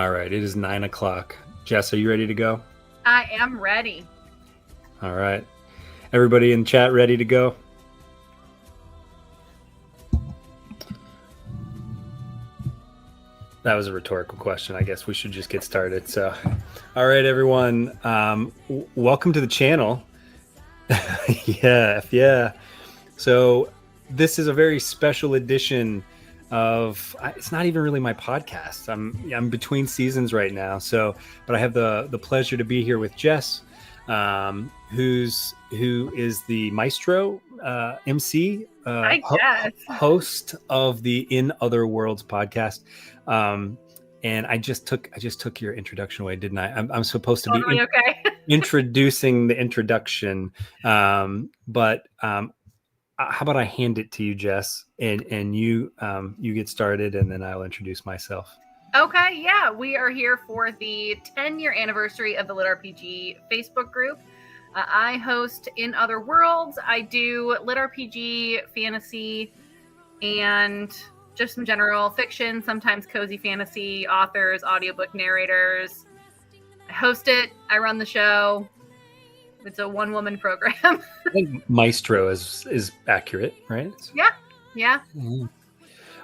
All right, it is 9 o'clock. Jess, are you ready to go? I am ready. All right. Everybody in chat ready to go? That was a rhetorical question. I guess we should just get started. So, all right, everyone. Welcome to the channel. Yeah. So this is a very special edition of, it's not even really my podcast. I'm between seasons right now. So, but I have the pleasure to be here with Jess, who is the maestro, MC, host of the In Other Worlds podcast. And I just took your introduction away, didn't I? I'm supposed to be introducing the introduction. But how about I hand it to you, Jess, and you get started, and then I'll introduce myself. Okay, yeah, we are here for the 10-year anniversary of the LitRPG Facebook group. I host In Other Worlds. I do LitRPG, fantasy, and just some general fiction, sometimes cozy fantasy, authors, audiobook narrators. I host it. I run the show. It's a one-woman program. I think maestro is accurate, right? Yeah. Mm-hmm.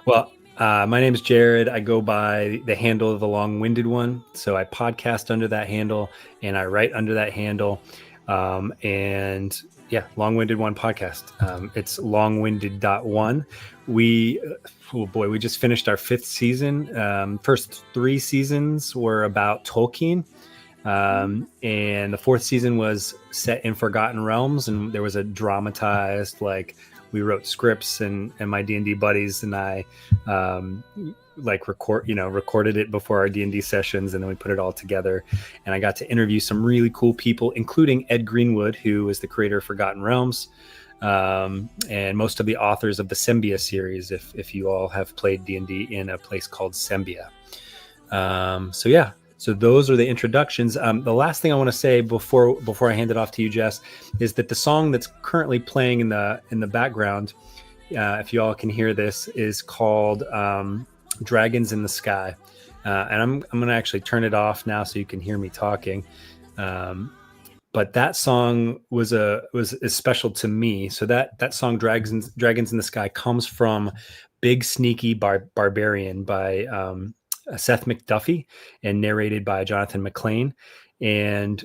Well, my name is Jared. I go by the handle of the Long-Winded One. So I podcast under that handle, and I write under that handle. And yeah, Long-Winded One podcast. It's longwinded.one. We just finished our 5th season. First 3 seasons were about Tolkien. And the 4th season was set in Forgotten Realms, and there was a dramatized, we wrote scripts, and my D&D buddies and I recorded it before our D&D sessions, and then we put it all together. And I got to interview some really cool people, including Ed Greenwood, who is the creator of Forgotten Realms, and most of the authors of the Sembia series, if you all have played D&D in a place called Sembia. So those are the introductions. The last thing I want to say before I hand it off to you, Jess, is that the song that's currently playing in the background, if you all can hear this, is called "Dragons in the Sky," and I'm going to actually turn it off now so you can hear me talking. But that song is special to me. So that song, "Dragons in the Sky," comes from "Big Sneaky Barbarian" by Seth McDuffie and narrated by Jonathan McLean. And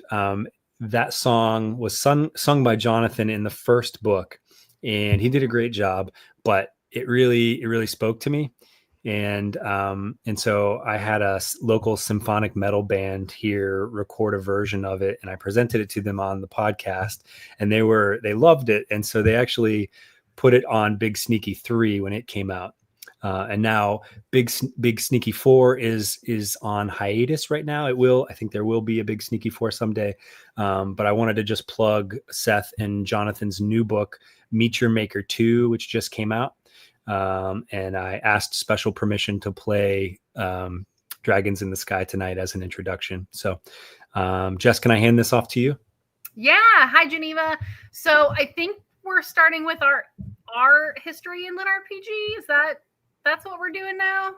that song was sung by Jonathan in the first book, and he did a great job, but it really spoke to me. And so I had a local symphonic metal band here record a version of it, and I presented it to them on the podcast, and they loved it. And so they actually put it on Big Sneaky 3 when it came out. And now Big Sneaky 4 is on hiatus right now. I think there will be a Big Sneaky 4 someday. But I wanted to just plug Seth and Jonathan's new book, Meet Your Maker 2, which just came out. And I asked special permission to play Dragons in the Sky tonight as an introduction. So, Jess, can I hand this off to you? Yeah. Hi, Geneva. So I think we're starting with our history in LitRPG. That's what we're doing now?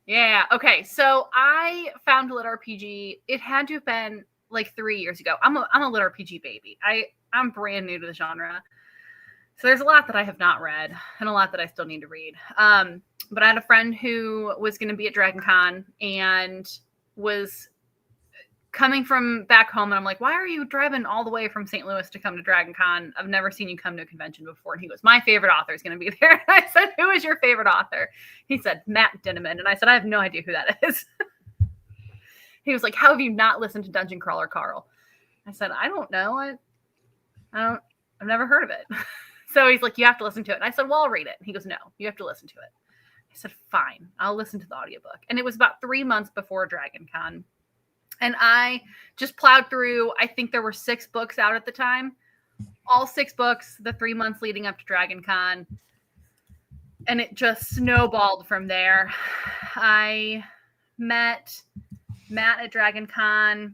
Yeah. Okay. So I found LitRPG. It had to have been 3 years ago. I'm a LitRPG baby. I'm brand new to the genre. So there's a lot that I have not read and a lot that I still need to read. But I had a friend who was going to be at Dragon Con and was coming from back home, and I'm like, why are you driving all the way from St. Louis to come to Dragon Con? I've never seen you come to a convention before. And he goes, my favorite author is going to be there. And I said, who is your favorite author? He said, Matt Dinniman. And I said, I have no idea who that is. He was like, how have you not listened to Dungeon Crawler Carl? I said, I don't know. I've never heard of it. So he's like, you have to listen to it. And I said, well, I'll read it. And he goes, no, you have to listen to it. I said, fine, I'll listen to the audiobook. And it was about 3 months before Dragon Con. And I just plowed through, I think there were 6 books out at the time. All 6 books, the 3 months leading up to Dragon Con. And it just snowballed from there. I met Matt at Dragon Con.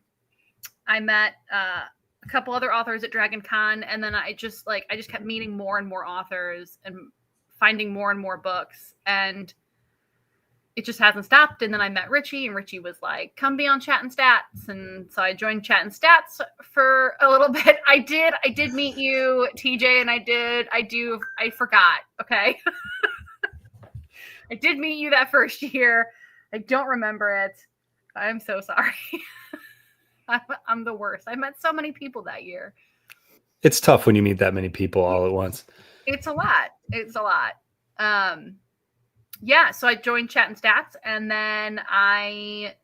I met a couple other authors at Dragon Con. And then I just kept meeting more and more authors and finding more and more books. And it just hasn't stopped. And then I met Richie, and Richie was like, come be on Chat and Stats. And so I joined Chat and Stats for a little bit. I did meet you, TJ, and I forgot. Okay. I did meet you that first year. I don't remember it. I'm so sorry. I'm the worst. I met so many people that year. It's tough when you meet that many people all at once. It's a lot. Yeah, so I joined Chat and Stats, and then I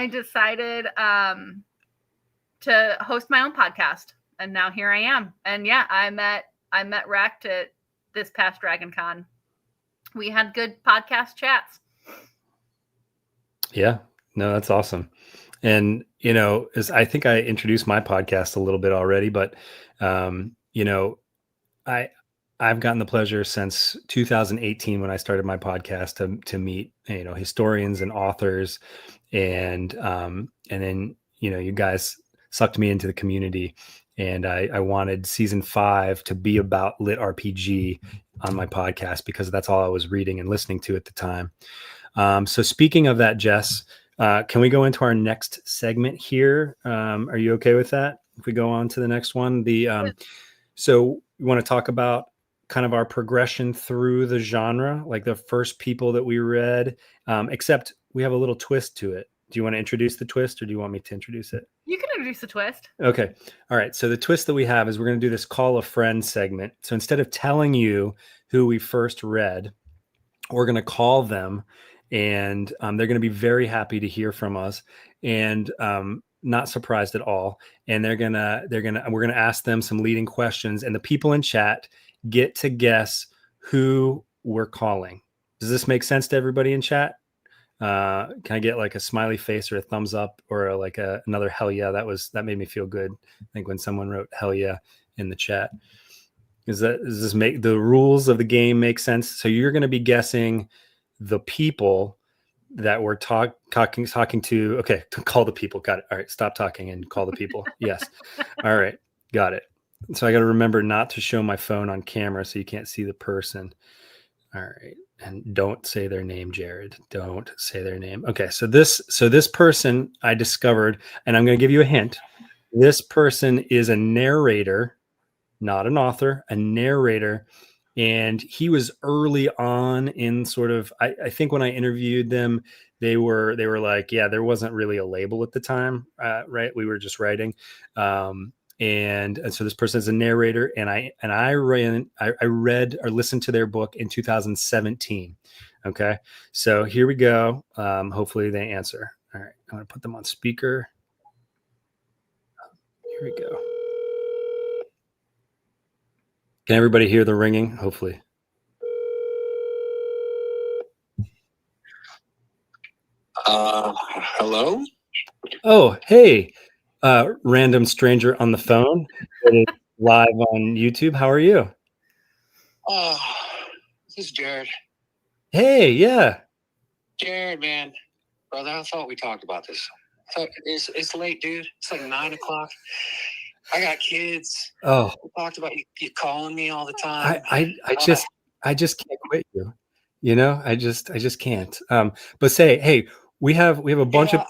decided to host my own podcast, and now here I am. And yeah, I met Rect at this past Dragon Con. We had good podcast chats. Yeah, no, that's awesome. And I think I introduced my podcast a little bit already, but I've gotten the pleasure since 2018 when I started my podcast to meet historians and authors, and then you guys sucked me into the community, and I wanted season 5 to be about LitRPG on my podcast because that's all I was reading and listening to at the time. So speaking of that, Jess, can we go into our next segment here? Are you okay with that? If we go on to the next one, so we want to talk about kind of our progression through the genre, like the first people that we read, except we have a little twist to it. Do you want to introduce the twist, or do you want me to introduce it? You can introduce the twist. Okay. All right. So the twist that we have is we're going to do this Call a Friend segment. So instead of telling you who we first read, we're going to call them, and they're going to be very happy to hear from us, and not surprised at all. And we're going to ask them some leading questions, and the people in chat get to guess who we're calling. Does this make sense to everybody in chat? Can I get like a smiley face or a thumbs up or another hell yeah? That made me feel good. I think when someone wrote hell yeah in the chat. Does this make the rules of the game make sense? So you're going to be guessing the people that we're talking to. Okay, call the people. Got it. All right, stop talking and call the people. Yes. All right, got it. So I got to remember not to show my phone on camera so you can't see the person. All right. And don't say their name, Jared. Don't say their name. Okay. So this person I discovered, and I'm going to give you a hint. This person is a narrator, not an author, a narrator. And he was early on in sort of, I think when I interviewed them, they were like, yeah, there wasn't really a label at the time. Right. We were just writing. And so this person is a narrator, and I read or listened to their book in 2017. Okay, so here we go. Hopefully they answer. All right, I'm going to put them on speaker. Here we go. Can everybody hear the ringing? Hopefully. Hello? Oh, hey. Random stranger on the phone that is live on YouTube. How are you? Oh, this is Jared. Hey, yeah. Jared, man. Brother, I thought we talked about this. It's late, dude. It's like 9 o'clock. I got kids. Oh. We talked about you calling me all the time. I just can't quit you. I just can't. But say, hey, we have a bunch of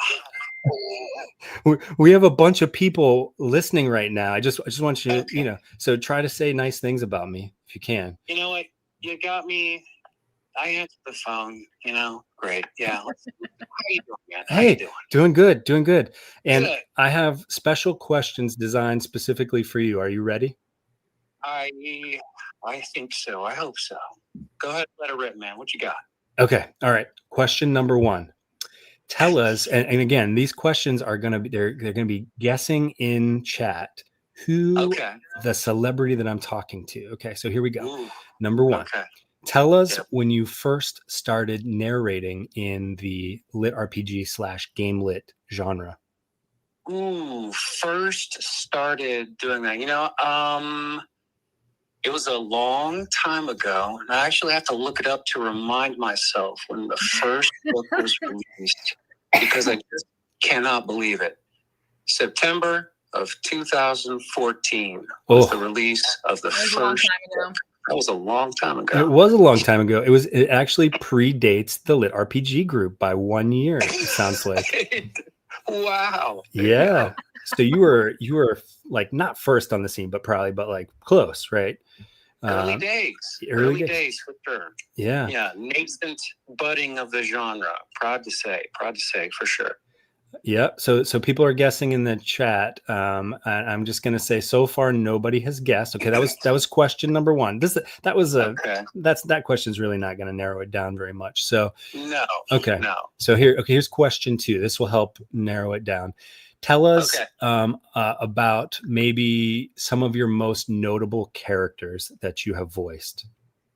we have a bunch of people listening right now. I just want you to, so try to say nice things about me if you can. You know what? You got me. I answered the phone, Great. Yeah. How you doing, man? Hey, doing good. And Good. I have special questions designed specifically for you. Are you ready? I think so. I hope so. Go ahead, let it rip, man. What you got? Okay. All right. Question number 1. Tell us, and again, these questions are going to be, they're going to be guessing in chat who the celebrity that I'm talking to. Okay, so here we go. Ooh. Number 1. Okay. Tell us when you first started narrating in the LitRPG / game lit genre. Ooh, first started doing that. It was a long time ago, and I actually have to look it up to remind myself when the first book was released, because I just cannot believe it. September of 2014 was the release of the first book That was a long time ago. It was a long time ago. It actually predates the LitRPG group by 1 year. It sounds like. Wow. Yeah. So you were like not first on the scene, but like close, right? Early days. Early days for sure. Yeah. Yeah. Nascent budding of the genre. Proud to say for sure. Yep. So people are guessing in the chat. I'm just going to say so far nobody has guessed. Okay, that was question number 1. That question is really not going to narrow it down very much. So no. Okay. No. So here's question 2. This will help narrow it down. Tell us about maybe some of your most notable characters that you have voiced.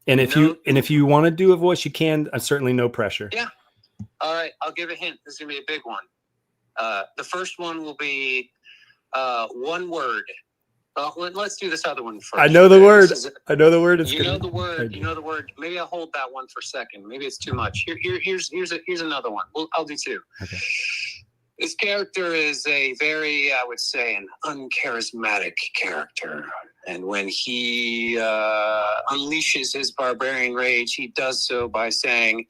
And if you want to do a voice, you can. Certainly no pressure. Yeah. All right. I'll give a hint. This is gonna be a big one. The first one will be one word. Let's do this other one first. I know the word. I know the word. You know the word. You know the word. Maybe I'll hold that one for a second. Maybe it's too much. Here's another one. I'll do 2. Okay. This character is a very, I would say, an uncharismatic character. And when he unleashes his barbarian rage, he does so by saying,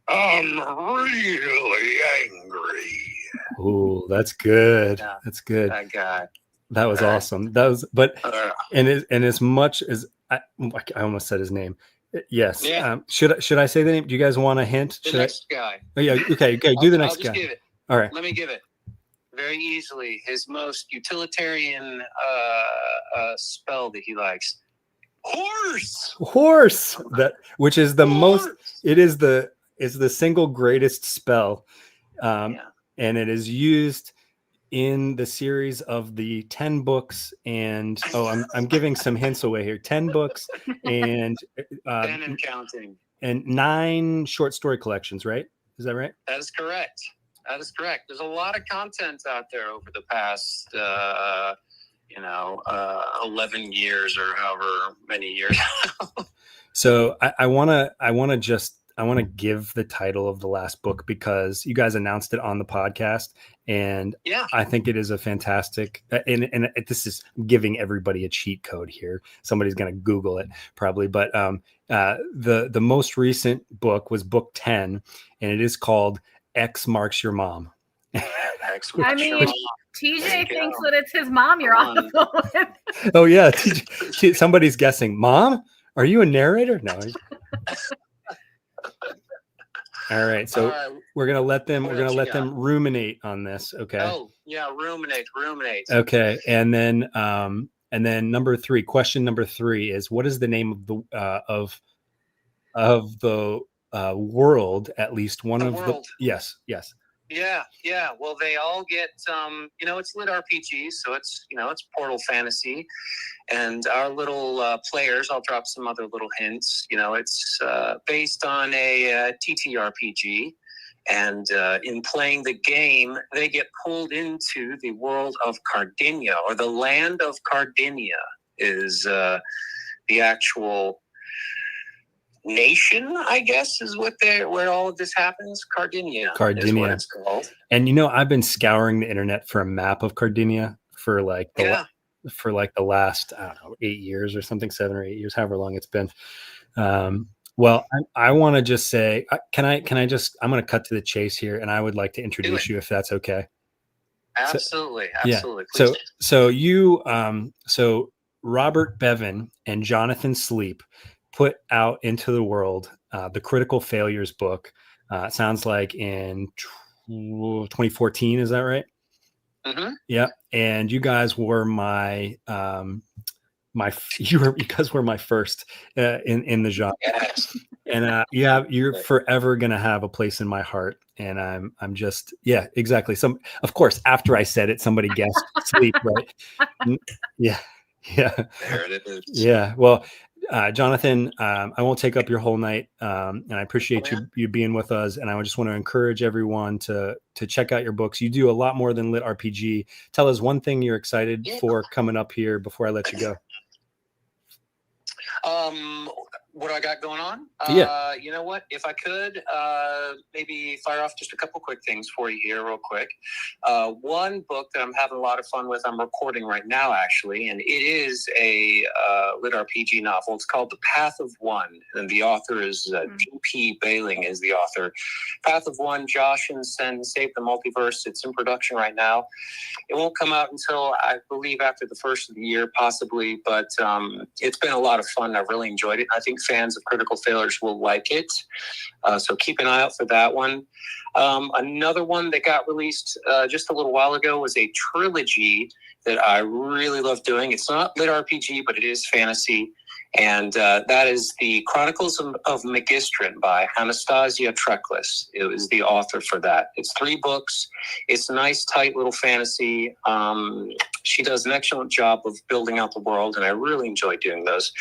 "I'm really angry." Ooh, that's good. Yeah, that's good. That guy. That was awesome. That was, but and as much as I almost said his name. Yes. Yeah. Should I say the name? Do you guys want a hint? The next guy. Oh yeah. Okay. Do the next I'll just guy. give it. All right. Let me give it. Very easily, his most utilitarian spell that he likes. Horse. Which is the most. It is the single greatest spell, and it is used in the series of the 10 books and I'm giving some hints away here. 10 books and 10 and counting, and 9 short story collections, right? Is that right? That is correct. There's a lot of content out there over the past 11 years or however many years. So I want to give the title of the last book because you guys announced it on the podcast, and I think it is a fantastic. And this is giving everybody a cheat code here. Somebody's going to Google it probably, but the most recent book was book 10, and it is called X Marks Your Mom. I mean, TJ thinks that it's his mom you're on the phone with. Oh yeah, somebody's guessing. Mom, are you a narrator? No. All right, so we're gonna let them ruminate on this. Okay. Oh yeah, ruminate. Okay, and then number 3, question number 3 is, what is the name of the world? At least one of the yes. Yeah. Well, they all get it's LitRPG, so it's Portal Fantasy, and our little players. I'll drop some other little hints. It's based on a TTRPG, and in playing the game, they get pulled into the world of Cardinia, or the land of Cardinia is the actual nation, I guess, is where all of this happens. Cardinia is what it's called. And I've been scouring the internet for a map of Cardinia for like the last, I don't know, 8 years or something, 7 or 8 years, however long it's been. Well, I want to just say, I'm going to cut to the chase here, and I would like to introduce you, if that's okay. Absolutely. Yeah. So Robert Bevan and Jonathan Sleep put out into the world the Critical Failures book. It sounds like in 2014. Is that right? Mm-hmm. Yeah. And you guys were my first in the genre. Yes. And you're forever gonna have a place in my heart. And I'm just exactly. Of course, after I said it, somebody guessed Sleep, right? Yeah. There it is. Yeah. Well, Jonathan, I won't take up your whole night, and I appreciate you being with us. And I just want to encourage everyone to check out your books. You do a lot more than LitRPG. Tell us one thing you're excited for coming up here before I let you go. what I got going on? Yeah. You know what? If I could, maybe fire off just a couple quick things for you here real quick. One book that I'm having a lot of fun with, I'm recording right now, actually, and it is a lit RPG novel. It's called The Path of One, and the author is G.P. Baillien is the author. Path of One, Josh and Sen Save the Multiverse. It's in production right now. It won't come out until, I believe, after the first of the year, possibly, but it's been a lot of fun. I've really enjoyed it. I think fans of Critical Failures will like it, so keep an eye out for that one. Another one that got released just a little while ago was a trilogy that I really love doing. It's not lit RPG, but it is fantasy, and that is the Chronicles of McGistrin by Anastasia Treklis. It was the author for that. It's 3 books. It's a nice, tight little fantasy. She does an excellent job of building out the world, and I really enjoy doing those.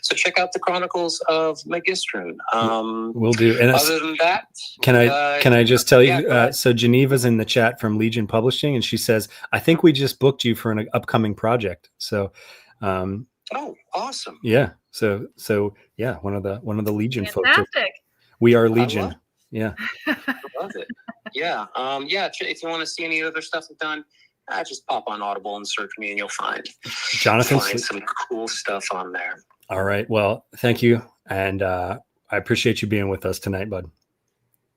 So check out the Chronicles of McGistrin. Will do. And other than that, can I just tell you? yeah, So Geneva's in the chat from Legion Publishing, and she says, "I think we just booked you for an upcoming project." So, oh, awesome! yeah. So yeah, one of the Legion folks. Fantastic. We are Legion. Yeah. I love it. Yeah. Yeah. If you want to see any other stuff I've done, just pop on Audible and search me, and you'll find Jonathan. Some cool stuff on there. All right. Well, thank you, and I appreciate you being with us tonight, bud.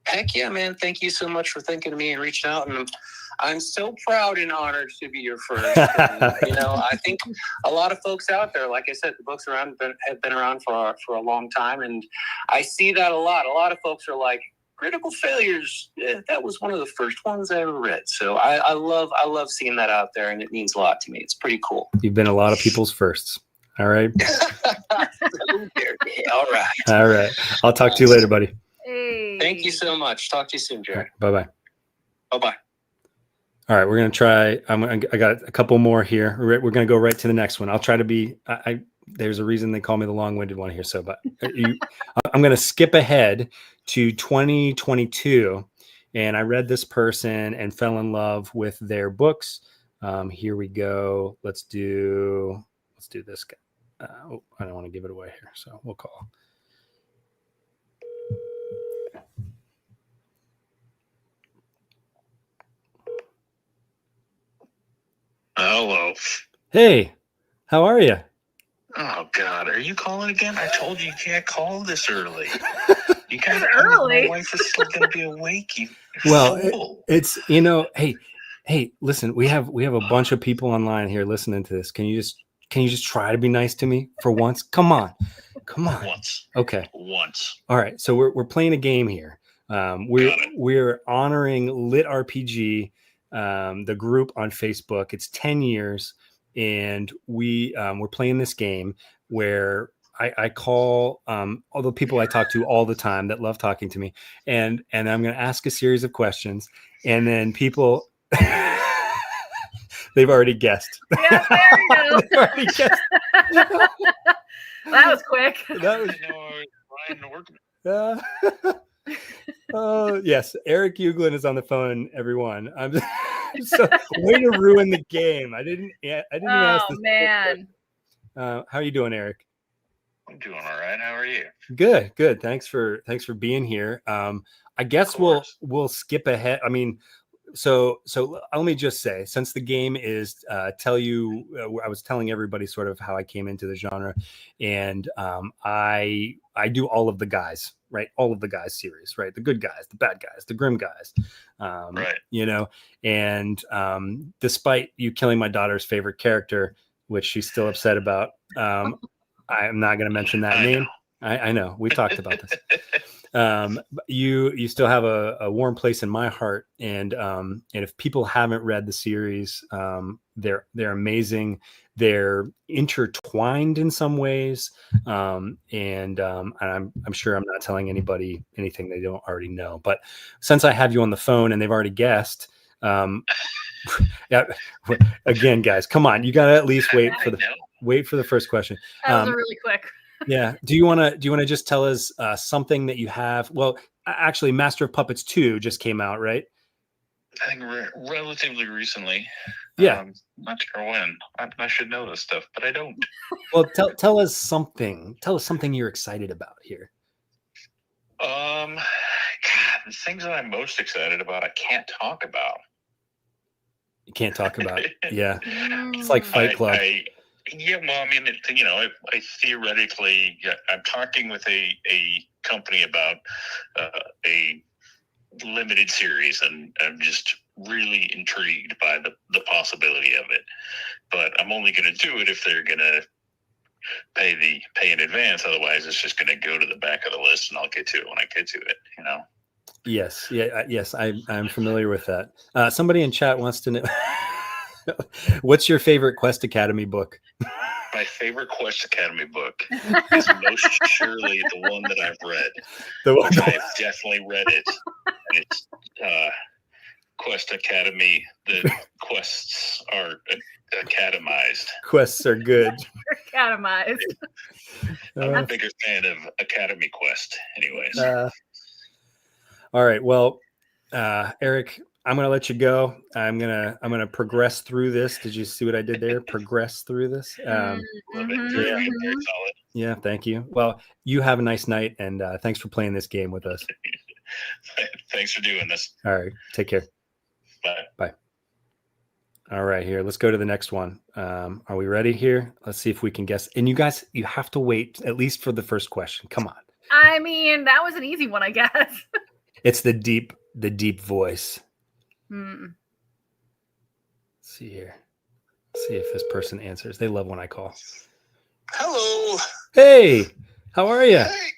Heck yeah, man! Thank you so much for thinking of me and reaching out, and I'm so proud and honored to be your first. And, you know, I think a lot of folks out there, like I said, the books have been around for a long time, and I see that a lot. A lot of folks are like, Critical Failures, that was one of the first ones I ever read. So I love seeing that out there, and it means a lot to me. It's pretty cool. You've been a lot of people's firsts. All right. All right. All right. I'll talk to you later, buddy. Hey. Thank you so much. Talk to you soon, Jared. Bye-bye. Bye-bye. All right, we're gonna try. I got a couple more here. We're gonna go right to the next one. I'll try to be. There's a reason they call me the long-winded one here. So, but I'm gonna skip ahead to 2022, and I read this person and fell in love with their books. Here we go. Let's do this guy. I don't want to give it away here, so we'll call. Hello. Hey, how are you? Oh God, are you calling again? I told you can't call this early. You can't early. My wife is still going to be awake. It's hey, listen, we have a bunch of people online here listening to this. Can you just try to be nice to me for once? Come on. Once. Okay. Once. All right. So we're playing a game here. We're honoring LitRPG, the group on Facebook. It's 10 years, and we're playing this game where I call all the people I talk to all the time that love talking to me, and I'm going to ask a series of questions, and then people they've already guessed. Yeah, there you go. They've already guessed. That was quick. That was. Oh yes, Eric Ugland is on the phone. Everyone, I'm so way to ruin the game. I didn't even ask this. Oh man, how are you doing, Eric? I'm doing all right. How are you? Good. Thanks for being here. I guess we'll skip ahead. I mean, so let me just say, since the game is I was telling everybody sort of how I came into the genre, and I do all of the guys, right? All of the guys series, right? The good guys, the bad guys, the grim guys, right? You know, and despite you killing my daughter's favorite character, which she's still upset about, I'm not going to mention that name. I know we talked about this. You still have a warm place in my heart, and if people haven't read the series, they're amazing. They're intertwined in some ways, and I'm sure I'm not telling anybody anything they don't already know. But since I have you on the phone and they've already guessed, yeah, again, guys, come on, you got to at least wait for the first question. That was really quick. Yeah. Do you want to just tell us something that you have? Well, actually, Master of Puppets 2 just came out, right? I think relatively recently. Yeah. Not sure when. I should know this stuff, but I don't. Well, tell us something. Tell us something you're excited about here. God, the things that I'm most excited about, I can't talk about. You can't talk about. Yeah, it's like Fight Club. Yeah, well, I mean, I theoretically, I'm talking with a company about a limited series, and I'm just really intrigued by the possibility of it. But I'm only going to do it if they're going to pay in advance. Otherwise, it's just going to go to the back of the list, and I'll get to it when I get to it. Yes, yes, I'm familiar with that. Somebody in chat wants to know, what's your favorite Quest Academy book? My favorite Quest Academy book is most surely the one that I've read. I've definitely read it. And it's Quest Academy. The quests are academized. Quests are good. Academized. I'm a bigger fan of Academy Quest, anyways. All right. Well, Eric, I'm going to let you go. I'm going to progress through this. Did you see what I did there? Progress through this. Love it. Very solid. Yeah. Thank you. Well, you have a nice night, and thanks for playing this game with us. Thanks for doing this. All right. Take care. Bye. Bye. All right, here. Let's go to the next one. Are we ready here? Let's see if we can guess. And you guys, you have to wait at least for the first question. Come on. I mean, that was an easy one, I guess. It's the deep voice. Hmm. Let's see here. Let's see if this person answers. They love when I call. Hello. Hey, how are you? Hey.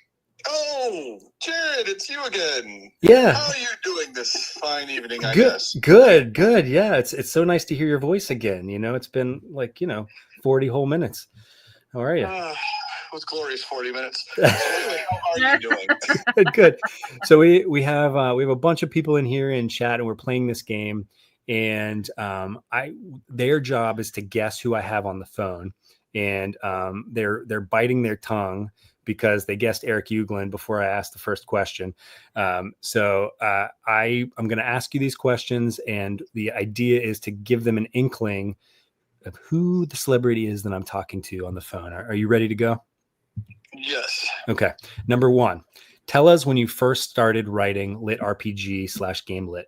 Oh, Jared, it's you again. Yeah. How are you doing this fine evening, I Good, guess? good. Yeah, it's so nice to hear your voice again. It's been like, 40 whole minutes. How are you? It was glorious 40 minutes. So anyway, how are you doing? Good. So we have a bunch of people in here in chat, and we're playing this game. And their job is to guess who I have on the phone, and they're biting their tongue because they guessed Eric Ugland before I asked the first question. So I'm going to ask you these questions, and the idea is to give them an inkling of who the celebrity is that I'm talking to on the phone. Are you ready to go? Yes. Okay. Number 1, tell us when you first started writing LitRPG / Game Lit.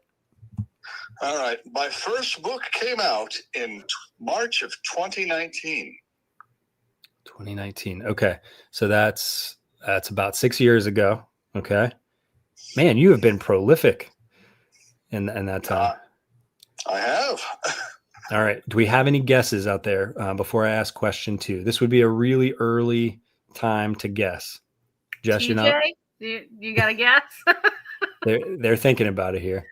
All right. My first book came out in March of 2019. 2019. Okay. So that's about 6 years ago. Okay. Man, you have been prolific in that time. I have. All right. Do we have any guesses out there before I ask question 2? This would be a really early time to guess. Jess, TJ, you're not. You got a guess? They're thinking about it here.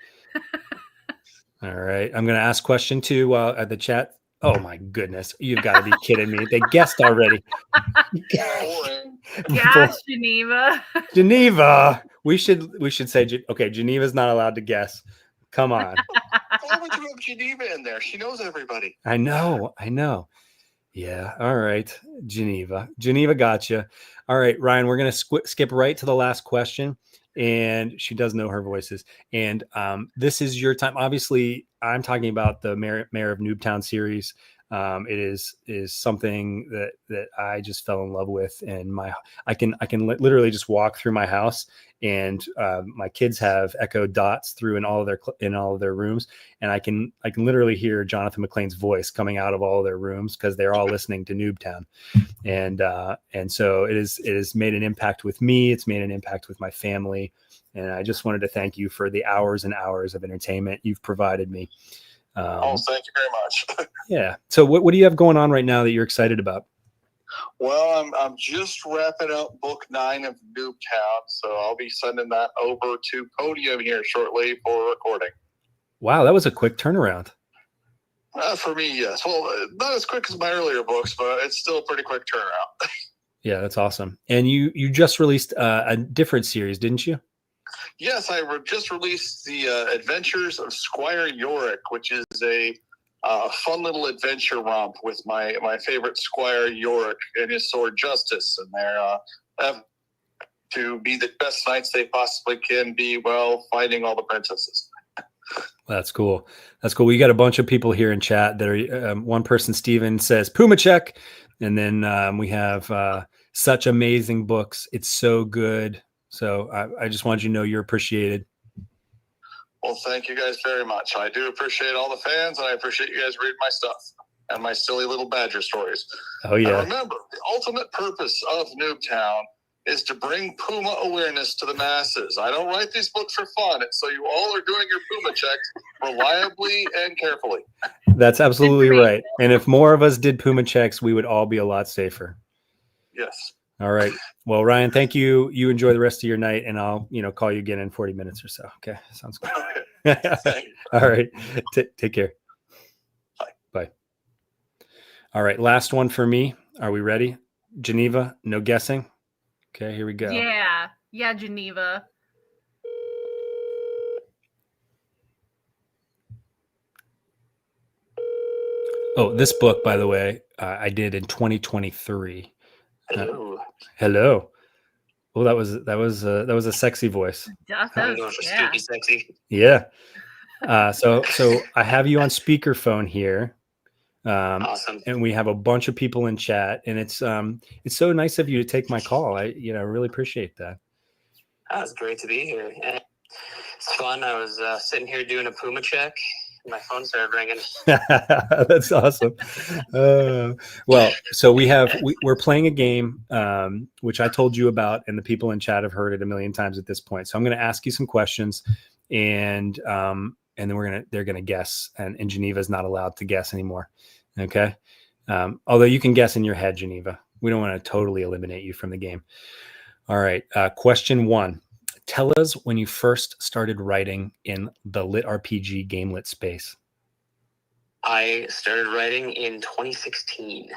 All right. I'm going to ask question 2 while at the chat. Oh my goodness. You've got to be kidding me. They guessed already. Gosh, Geneva. Geneva. We should say, okay, Geneva's not allowed to guess. Come on. Why would you have Geneva in there? She knows everybody. I know. Yeah. All right. Geneva gotcha. All right, Ryan, we're going to skip right to the last question. And she does know her voices. And this is your time. Obviously, I'm talking about the Mayor of Noobtown series. It is something that I just fell in love with, and I can literally just walk through my house, and my kids have Echo Dots through in all of their rooms, and I can literally hear Jonathan McClane's voice coming out of all of their rooms because they're all listening to Noobtown, and so it has made an impact with me. It's made an impact with my family, and I just wanted to thank you for the hours and hours of entertainment you've provided me. Thank you very much. Yeah. So what do you have going on right now that you're excited about? Well, I'm just wrapping up book 9 of Noobtown, so I'll be sending that over to Podium here shortly for recording. Wow, that was a quick turnaround. For me, yes. Well, not as quick as my earlier books, but it's still a pretty quick turnaround. Yeah, that's awesome. And you just released a different series, didn't you? Yes, I just released the Adventures of Squire Yorick, which is a fun little adventure romp with my favorite Squire Yorick and his sword Justice, and they're to be the best knights they possibly can be while fighting all the princesses. That's cool. That's cool. We got a bunch of people here in chat that are one person, Steven, says Puma check. And then we have such amazing books. It's so good. So I just wanted you to know you're appreciated. Well, thank you guys very much. I do appreciate all the fans, and I appreciate you guys reading my stuff and my silly little badger stories. Oh, yeah. And remember, the ultimate purpose of Noobtown is to bring Puma awareness to the masses. I don't write these books for fun, so you all are doing your Puma checks reliably and carefully. That's absolutely right. And if more of us did Puma checks, we would all be a lot safer. Yes. All right. Well, Ryan, thank you. You enjoy the rest of your night, and I'll, call you again in 40 minutes or so. Okay. Sounds good. All right. Take care. Bye. All right. Last one for me. Are we ready? Geneva, no guessing. Okay, here we go. Yeah, Geneva. Oh, this book, by the way, I did in 2023. Hello. Oh, that was a sexy voice. Spooky sexy. Yeah. So I have you on speakerphone here. Awesome. And we have a bunch of people in chat, and it's so nice of you to take my call. I really appreciate that. It's great to be here. And it's fun. I was sitting here doing a Puma check. My phone started ringing. That's awesome. Well, so we're playing a game, which I told you about, and the people in chat have heard it a million times at this point. So I'm going to ask you some questions, and then they're going to guess, and Geneva's not allowed to guess anymore. Okay. Although you can guess in your head, Geneva. We don't want to totally eliminate you from the game. All right. Question 1. Tell us when you first started writing in the LitRPG gamelit space. I started writing in 2016.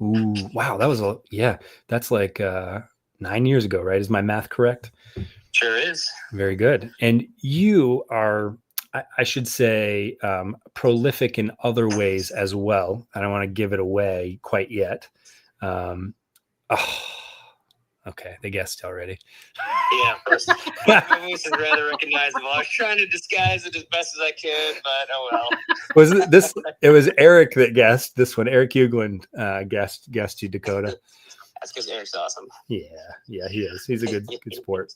Ooh, wow. That's like 9 years ago, right? Is my math correct? Sure is. Very good. And you are, I should say, prolific in other ways as well. I don't want to give it away quite yet. Okay, they guessed already. Yeah, of course. My voice is rather recognizable. I was trying to disguise it as best as I could, but oh well. It was Eric that guessed this one. Eric Ugland guessed you, Dakota. That's because Eric's awesome. Yeah, he is. He's a good sport.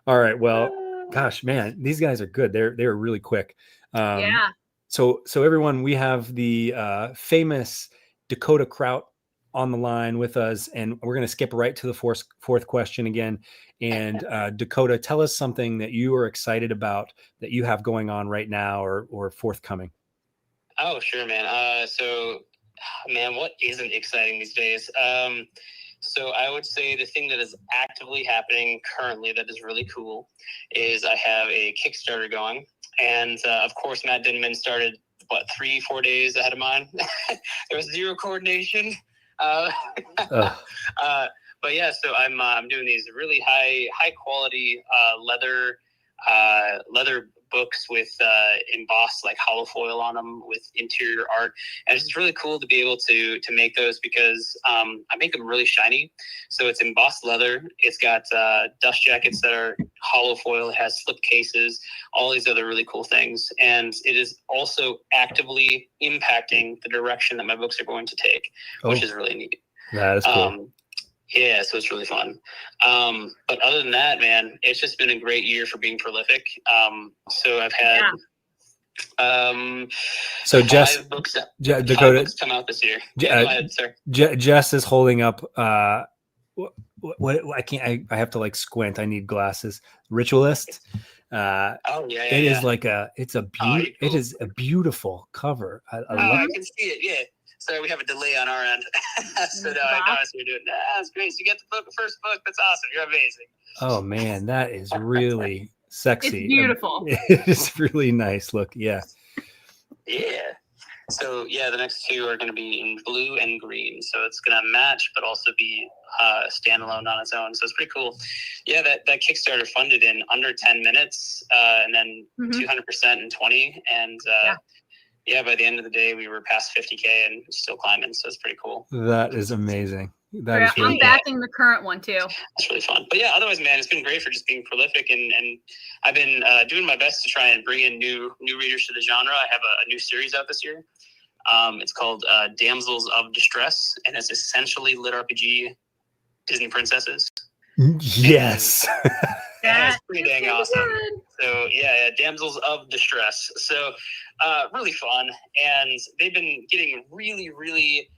All right, well, gosh, man, these guys are good. They're really quick. Yeah. So everyone, we have the famous Dakota Krout on the line with us, and we're going to skip right to the fourth question again. And Dakota, tell us something that you are excited about that you have going on right now or forthcoming. Oh, sure, man. So, what isn't exciting these days? So I would say the thing that is actively happening currently that is really cool is I have a Kickstarter going. And of course, Matt Dinniman started, 3-4 days ahead of mine. There was zero coordination. But yeah, so I'm doing these really high quality leather books with embossed like hollow foil on them with interior art, and it's just really cool to be able to make those because I make them really shiny. So it's embossed leather, it's got dust jackets that are hollow foil, it has slip cases, all these other really cool things, and it is also actively impacting the direction that my books are going to take, which is really neat. That is cool. Yeah, so it's really fun. But other than that, man, it's just been a great year for being prolific. So I've had so Jess, Dakota, 5 books come out this year. Yeah, go ahead, sir. Jess is holding up what I can't. I have to like squint. I need glasses. Ritualist. It is like it is a beautiful cover. I love I can see it. Yeah. Sorry, we have a delay on our end. So now I see you're doing that. That's great. So you get the first book. That's awesome. You're amazing. Oh man, that is really sexy. It's beautiful. It is really nice. Look, yeah. Yeah. So yeah, the next 2 are going to be in blue and green. So it's going to match, but also be standalone on its own. So it's pretty cool. Yeah, that Kickstarter funded in under 10 minutes, and then 200% in 20, and yeah, by the end of the day, we were past 50K and still climbing. So it's pretty cool. That is amazing. That is really I'm backing the current one too. That's really fun. But yeah, otherwise, man, it's been great for just being prolific, and I've been doing my best to try and bring in new readers to the genre. I have a new series out this year. It's called Damsels of Distress, and it's essentially LitRPG Disney princesses. Yes. It's pretty dang awesome. So yeah, Damsels of Distress. So really fun, and they've been getting really, really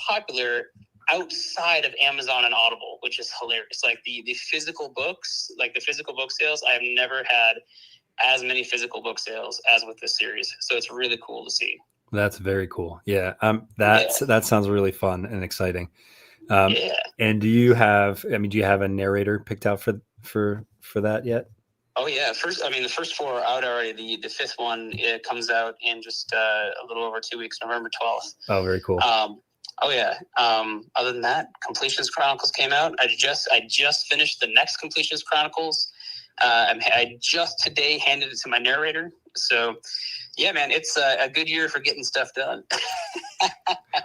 popular outside of Amazon and Audible, which is hilarious. Like the physical books, like the physical book sales, I have never had as many physical book sales as with this series. So it's really cool to see. That's very cool. Yeah. That sounds really fun and exciting. And do you have a narrator picked out for that yet? Oh yeah. The first 4 are out already. The fifth one, it comes out in just a little over 2 weeks, November 12th. Oh, very cool. Oh yeah. Other than that, Completionist Chronicles came out. I just finished the next Completionist Chronicles. I just today handed it to my narrator. So yeah, man, it's a good year for getting stuff done.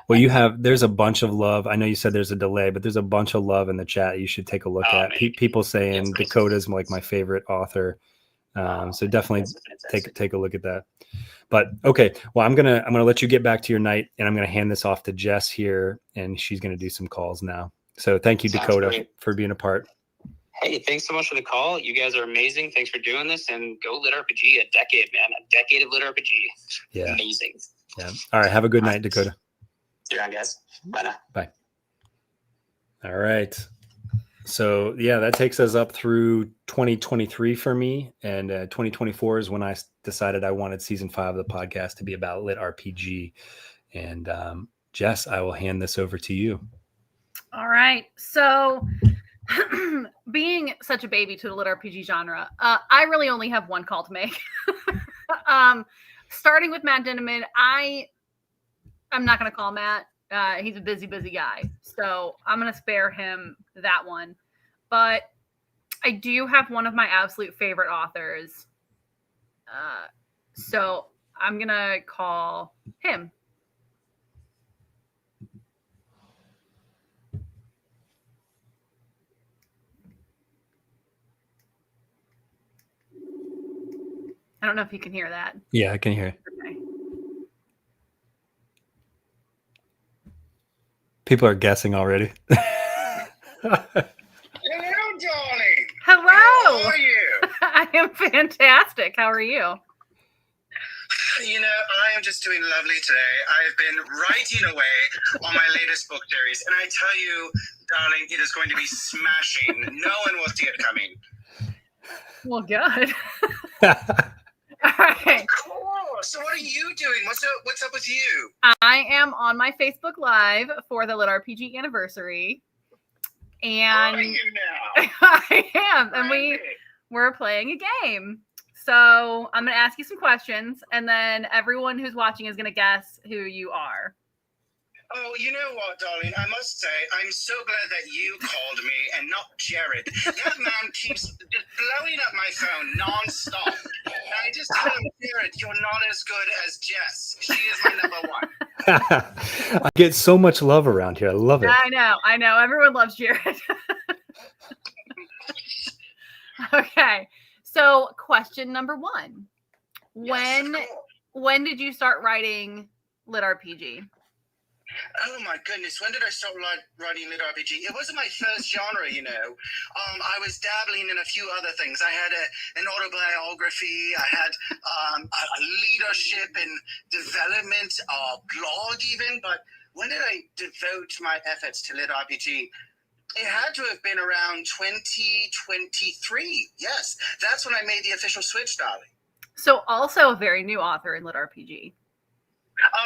Well, there's a bunch of love. I know you said there's a delay, but there's a bunch of love in the chat you should take a look at. People saying Dakota's like my favorite author. So definitely take a look at that. But okay, well, I'm gonna let you get back to your night, and I'm gonna hand this off to Jess here, and she's gonna do some calls now. So thank you, Dakota, for being a part. Hey, thanks so much for the call. You guys are amazing. Thanks for doing this, and go LitRPG. A decade, man. A decade of LitRPG. Yeah. Amazing. Yeah. All right. Have a good night, Dakota. See you around, guys. Bye now. Bye. All right. So yeah, that takes us up through 2023 for me, and 2024 is when I decided I wanted season 5 of the podcast to be about LitRPG. And Jess, I will hand this over to you. All right. So being such a baby to the LitRPG genre, I really only have one call to make. Starting with Matt Dinniman, I'm not going to call Matt. He's a busy guy. So I'm going to spare him that one. But I do have one of my absolute favorite authors. So I'm going to call him. I don't know if you can hear that. Yeah, I can hear it. Okay. People are guessing already. Hello, darling. Hello. How are you? I am fantastic. How are you? You know, I am just doing lovely today. I've been writing away on my latest book series, and I tell you, darling, it is going to be smashing. No one will see it coming. Well, good. All right. Of course. So what are you doing? What's up with you? I am on my Facebook Live for the LitRPG anniversary. And Are you now? I am. And we're playing a game. So I'm going to ask you some questions, and then everyone who's watching is going to guess who you are. Oh, you know what, darling? I must say, I'm so glad that you called me and not Jared. That man keeps just blowing up my phone nonstop. And I just tell him, Jared, you're not as good as Jess. She is my number one. I get so much love around here. I love it. I know. Everyone loves Jared. Okay. So question number 1. When did you start writing LitRPG? Oh my goodness, when did I start writing LitRPG? It wasn't my first genre, you know. I was dabbling in a few other things. I had an autobiography. I had a leadership and development blog even. But when did I devote my efforts to LitRPG? It had to have been around 2023. Yes, that's when I made the official switch, darling. So also a very new author in LitRPG.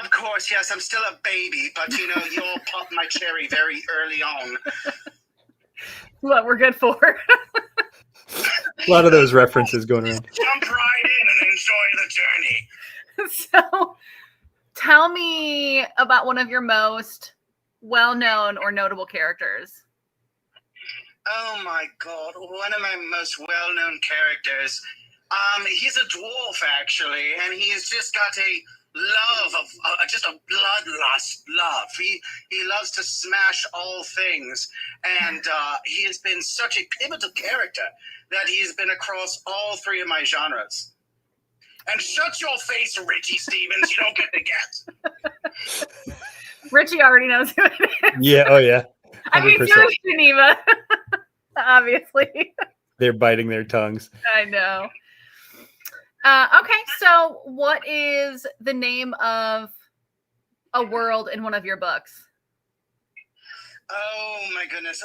Of course, yes. I'm still a baby, but you know, you all popped my cherry very early on. What we're good for. A lot of those references going around. Jump right in and enjoy the journey. So tell me about one of your most well-known or notable characters. Oh my God, one of my most well-known characters. He's a dwarf, actually, and he's just got a love of just a bloodlust love. He loves to smash all things, and he has been such a pivotal character that he has been across all three of my genres. And shut your face, Richie Stevens. You don't get the guess. Richie already knows who it is. Yeah. Oh yeah. 100%. I mean, so is Geneva. Obviously. They're biting their tongues. I know. Okay, so what is the name of a world in one of your books? Oh my goodness.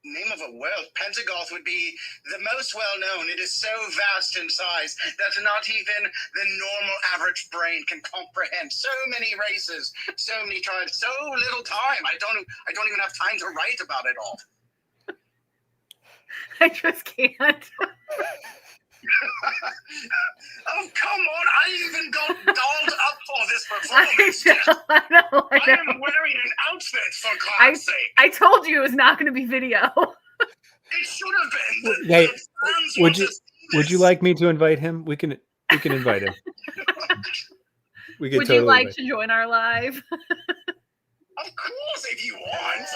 Name of a world. Pentagoth would be the most well-known. It is so vast in size that not even the normal average brain can comprehend. So many races, so many tribes, so little time. I don't even have time to write about it all. I just can't. Oh, come on. I even got dolled up for this performance. I know. I am wearing an outfit, for God's sake. I told you it was not going to be video. It should have been. Hey, would you like me to invite him? We can invite him. We can Would totally you like invite to join our live? Of course, if you want.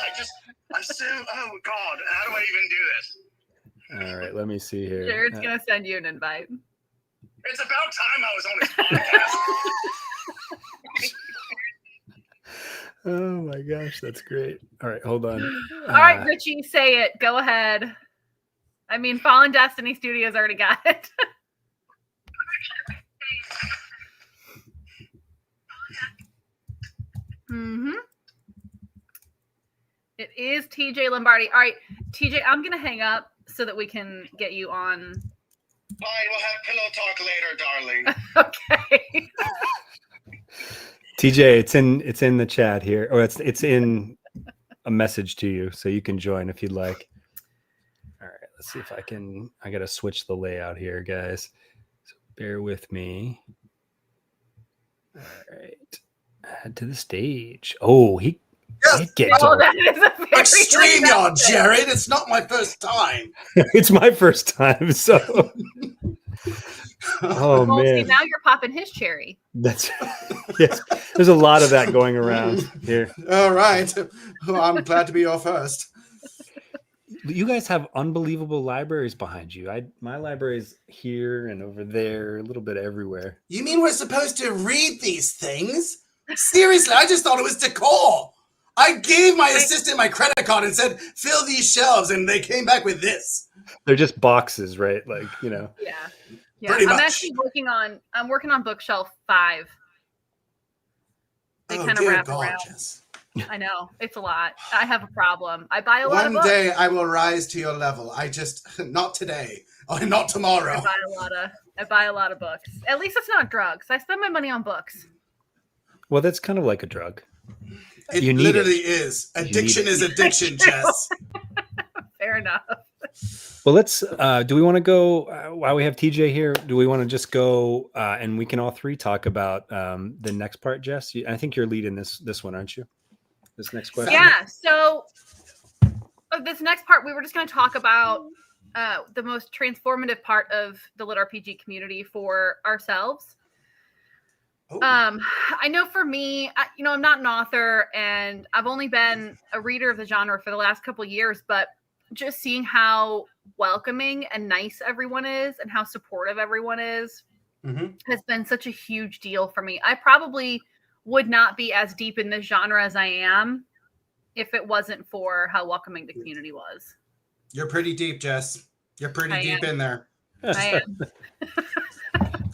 I'm so, oh God, how do I even do this? All right, let me see here. Jared's going to send you an invite. It's about time I was on his podcast. Oh my gosh, that's great. All right, hold on. All right, Richie, say it. Go ahead. I mean, Fallen Destiny Studios already got it. It is TJ Lombardi. All right, TJ, I'm going to hang up so that we can get you on. Fine, we'll have pillow talk later, darling. Okay. TJ, it's in the chat here, or it's in a message to you, so you can join if you'd like. All right, let's see if I can. I gotta switch the layout here, guys. So bear with me. All right, add to the stage. Oh, he gets Oh, that is a very Extreme yard, Jared. It's not my first time. It's my first time, so. Oh well, man! See, now you're popping his cherry. That's yes. There's a lot of that going around here. All right. Well, I'm glad to be your first. You guys have unbelievable libraries behind you. My library's here and over there, a little bit everywhere. You mean we're supposed to read these things? Seriously, I just thought it was decor. I gave my assistant my credit card and said, fill these shelves, and they came back with this. They're just boxes, right? Like, you know. Yeah. Pretty much. Actually I'm working on bookshelf 5. They kind of wrap around. I know. It's a lot. I have a problem. I buy a lot of books. One day I will rise to your level. Not today. Or not tomorrow. I buy a lot of books. At least it's not drugs. I spend my money on books. Well, that's kind of like a drug. It literally is. Addiction is addiction, Jess. Fair enough. Well, let's. Do we want to go while we have TJ here? Do we want to just go and we can all three talk about the next part, Jess? I think you're leading this one, aren't you? This next question. Yeah. So this next part, we were just going to talk about the most transformative part of the LitRPG community for ourselves. I know for me, I'm not an author, and I've only been a reader of the genre for the last couple of years, but just seeing how welcoming and nice everyone is and how supportive everyone is has been such a huge deal for me. I probably would not be as deep in this genre as I am if it wasn't for how welcoming the community was. You're pretty deep, Jess. You're pretty deep in there. I am.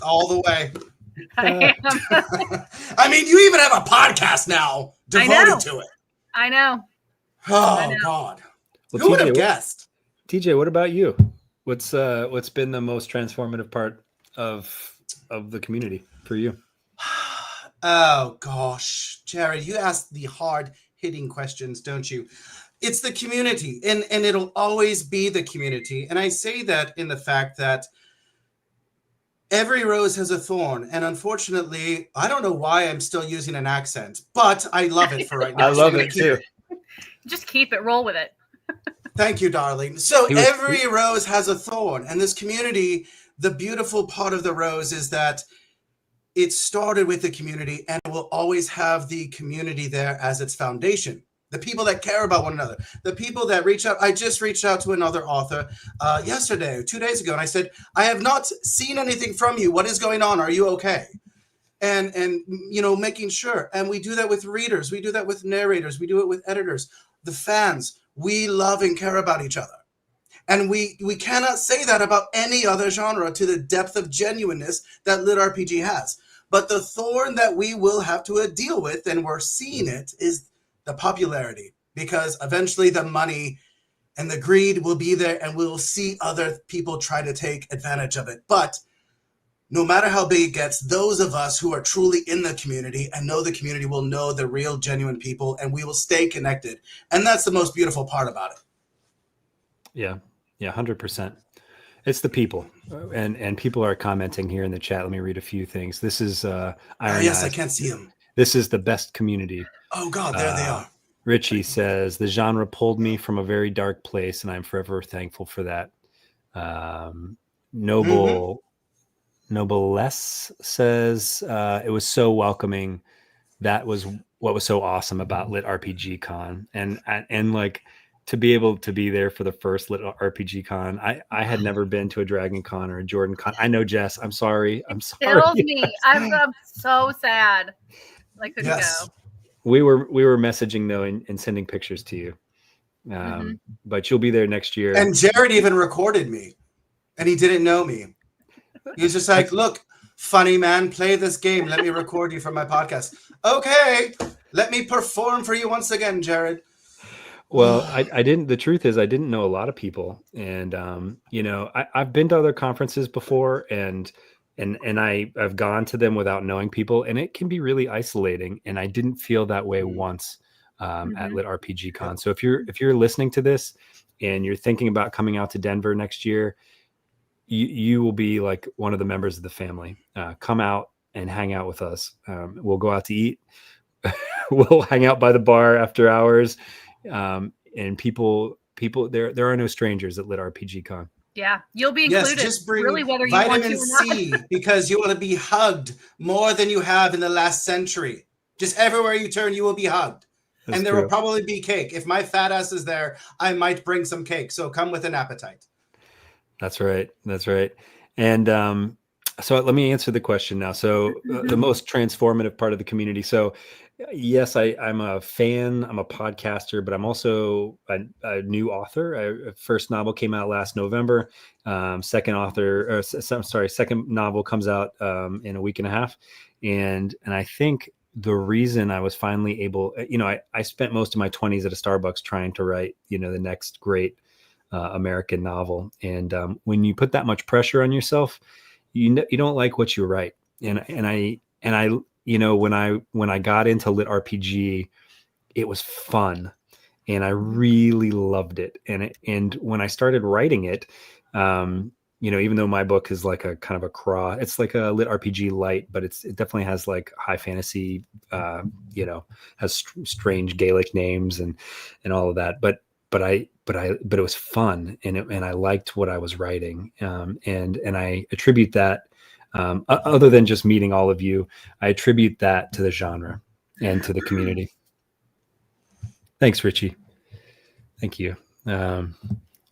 All the way. I am. I mean, you even have a podcast now devoted to it. I know. Oh, God. Well, Who would have guessed? TJ, what about you? What's been the most transformative part of the community for you? Oh, gosh. Jared, you ask the hard-hitting questions, don't you? It's the community, and it'll always be the community. And I say that in the fact that every rose has a thorn, and unfortunately, I don't know why I'm still using an accent, but I love it for right now. I love it too. Just keep it. Roll with it. Thank you, darling. So every rose has a thorn, and this community, the beautiful part of the rose is that it started with the community, and it will always have the community there as its foundation. The people that care about one another, the people that reach out. I just reached out to another author yesterday, 2 days ago, and I said, I have not seen anything from you. What is going on? Are you okay? And you know, making sure. And we do that with readers. We do that with narrators. We do it with editors. The fans, we love and care about each other. And we cannot say that about any other genre to the depth of genuineness that LitRPG has. But the thorn that we will have to deal with, and we're seeing it, is the popularity, because eventually the money and the greed will be there, and we'll see other people try to take advantage of it. But no matter how big it gets, those of us who are truly in the community and know the community will know the real, genuine people, and we will stay connected. And that's the most beautiful part about it. Yeah, 100%. It's the people, and people are commenting here in the chat. Let me read a few things. This is Iron yes, Eyes. I can't see them. This is the best community. Oh God, there they are. Richie says, the genre pulled me from a very dark place, and I'm forever thankful for that. Noblesse says, it was so welcoming. That was what was so awesome about LitRPG Con. And like, to be able to be there for the first LitRPG Con. I had never been to a Dragon Con or a Jordan Con. I know, Jess. I'm sorry. I'm sorry. Kills me. I'm so sad. I couldn't go. We were messaging though and sending pictures to you. But you'll be there next year. And Jared even recorded me, and he didn't know me. He was just like, "Look, funny man, play this game. Let me record you for my podcast." Okay, let me perform for you once again, Jared. Well, I didn't. The truth is, I didn't know a lot of people, and you know, I've been to other conferences before, and I've gone to them without knowing people, and it can be really isolating. And I didn't feel that way once at LitRPG Con. So if you're listening to this and you're thinking about coming out to Denver next year, you will be like one of the members of the family. Come out and hang out with us. We'll go out to eat. We'll hang out by the bar after hours. And people, there are no strangers at LitRPG Con. Yeah, you'll be included. Yes, just bring really, whether you want vitamin to or not. C because you want to be hugged more than you have in the last century. Just everywhere you turn, you will be hugged. That's and there true. will probably be cake. If my fat ass is there, I might bring some cake. So come with an appetite. That's right. That's right. And so let me answer the question now. So the most transformative part of the community. So yes, I'm a fan. I'm a podcaster, but I'm also a new author. First novel came out last November. Second novel comes out in a week and a half. And I think the reason I was finally able, you know, I spent most of my 20s at a Starbucks trying to write, you know, the next great American novel. And when you put that much pressure on yourself, you don't like what you write. And I you know, when I got into LitRPG, it was fun, and I really loved it. And when I started writing it, you know, even though my book is like a kind of a cross, it's like a LitRPG light, but it definitely has like high fantasy, you know, has strange Gaelic names and all of that. But it was fun, and I liked what I was writing, and I attribute that. Other than just meeting all of you, I attribute that to the genre and to the community. Thanks, Richie. Thank you. All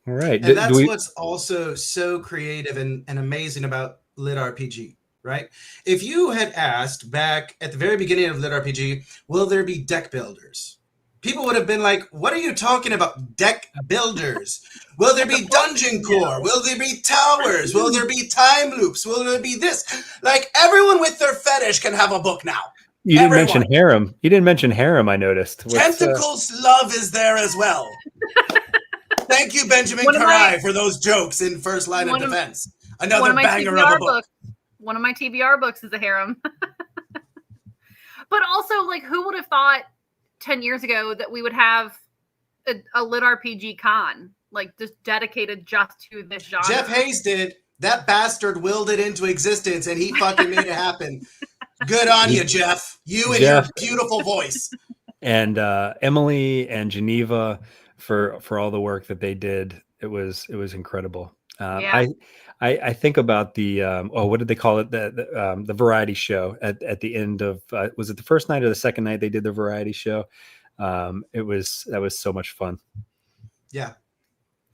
right. And that's what's also so creative and amazing about LitRPG, right? If you had asked back at the very beginning of LitRPG, will there be deck builders? People would have been like, what are you talking about? Deck builders. Will there be dungeon core? Will there be towers? Will there be time loops? Will there be this? Like, everyone with their fetish can have a book now. You didn't mention harem. You didn't mention harem, I noticed. Tentacles love is there as well. Thank you, Benjamin Kerei, for those jokes in First Line of Defense. Another banger of a book. One of my TBR books is a harem. But also, like, who would have thought 10 years ago that we would have a LitRPG Con, like, just dedicated just to this genre? Jeff Hayes did. That bastard willed it into existence, and he fucking made it happen. Good on you, Jeff. You and your beautiful voice. And Emily and Geneva for all the work that they did. It was incredible. Yeah. I think about the what did they call it, the variety show at the end of was it the first night or the second night they did the variety show? That was so much fun. Yeah.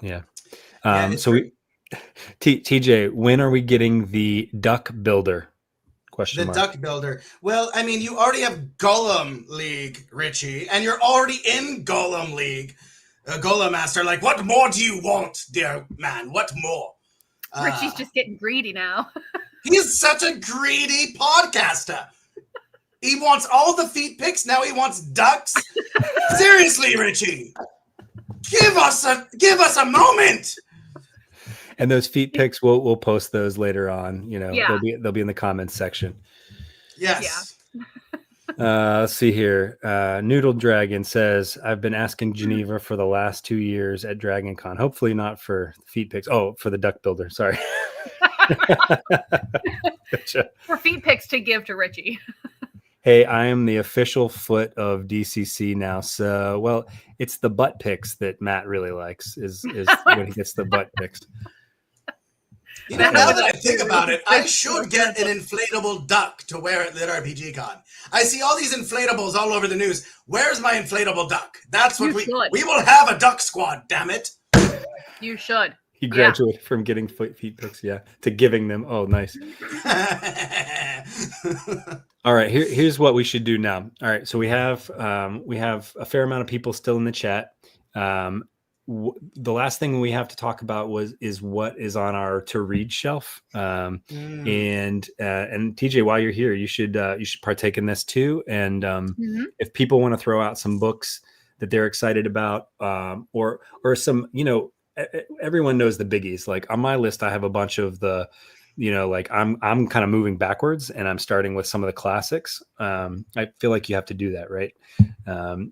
So TJ, when are we getting the Duck Builder? Question mark. Duck Builder. Well, I mean, you already have Golem League, Richie, and you're already in Golem League. Golem Master, like, what more do you want, dear man? What more? Richie's just getting greedy now. He is such a greedy podcaster. He wants all the feet pics. Now he wants ducks. Seriously, Richie, give us a moment. And those feet pics, we'll post those later on. Yeah. They'll be in the comments section. Yes. Let's see here. Noodle Dragon says, I've been asking Geneva for the last 2 years at Dragon Con. Hopefully not for feet pics. Oh, for the Duck Builder. Sorry. Gotcha. For feet pics to give to Richie. Hey, I am the official foot of DCC now. So, well, it's the butt pics that Matt really likes is when he gets the butt pics. You know, now that I think about it, I should get an inflatable duck to wear at LitRPG Con. I see all these inflatables all over the news. Where's my inflatable duck? That's what we will have a duck squad, damn it. You should. He graduated from getting feet pics, to giving them. Oh, nice. All right, here's what we should do now. All right, so we have a fair amount of people still in the chat. The last thing we have to talk about is what is on our to read shelf. And TJ, while you're here, you should partake in this too. And if people want to throw out some books that they're excited about, or some, everyone knows the biggies. Like on my list, I have a bunch of the, like I'm kind of moving backwards and I'm starting with some of the classics. I feel like you have to do that, right?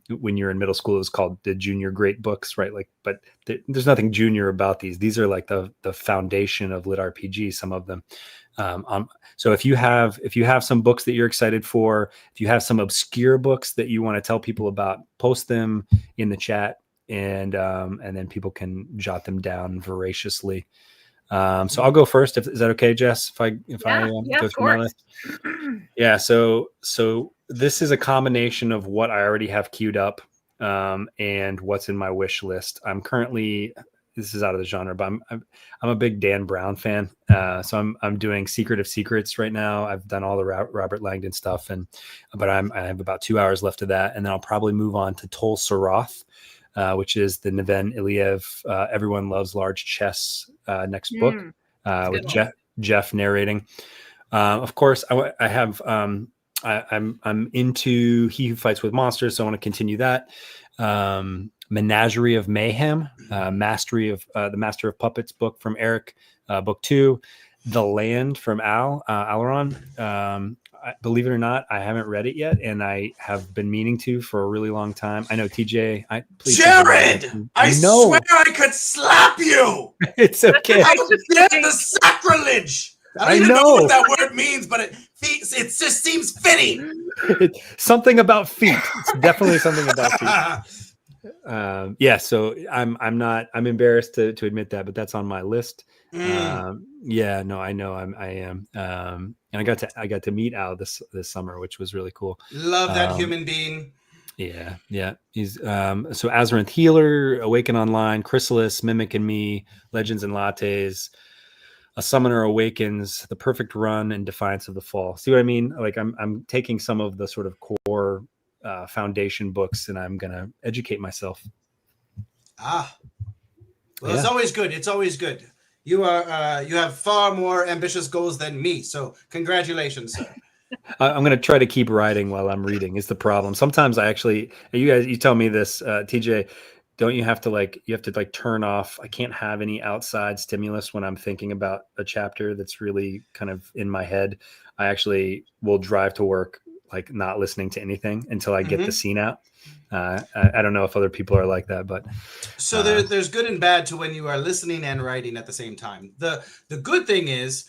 When you're in middle school, it's called the junior great books, right? Like, but there's nothing junior about these. These are like the foundation of LitRPG, some of them. So if you have some books that you're excited for, if you have some obscure books that you want to tell people about, post them in the chat, and then people can jot them down voraciously. So I'll go first. Is that okay, Jess? If I go through my list. Yeah. So this is a combination of what I already have queued up, and what's in my wish list. I'm currently, this is out of the genre, but I'm a big Dan Brown fan. So I'm doing Secret of Secrets right now. I've done all the Robert Langdon stuff, but I have about 2 hours left of that, and then I'll probably move on to Tol Saroth, which is the Neven Iliev, Everyone Loves Large Chess next book, with Jeff narrating. Of course, I'm into He Who Fights with Monsters, so I want to continue that. Menagerie of Mayhem, the Master of Puppets book from Eric, book 2. The Land from Aleron. Believe it or not, I haven't read it yet, and I have been meaning to for a really long time. I know, TJ. Jared, I swear I could slap you. It's okay. I get the sacrilege. I don't even know what that word means, but it just seems fitting. Something about feet. It's definitely something about feet. So I'm embarrassed to admit that, but that's on my list. I know I am. And I got to meet Al this summer, which was really cool. Love that human being. Yeah. He's so Azeroth Healer, Awaken Online, Chrysalis, Mimic and Me, Legends and Lattes, A Summoner Awakens, The Perfect Run, and Defiance of the Fall. See what I mean? Like I'm taking some of the sort of core foundation books, and I'm gonna educate myself. It's always good. It's always good. You have far more ambitious goals than me, so congratulations, sir. I'm going to try to keep writing while I'm reading is the problem. Sometimes you tell me this, TJ, don't you have to turn off? I can't have any outside stimulus when I'm thinking about a chapter that's really kind of in my head. I actually will drive to work, like not listening to anything until I get the scene out. I don't know if other people are like that, but so there's good and bad to when you are listening and writing at the same time. The good thing is,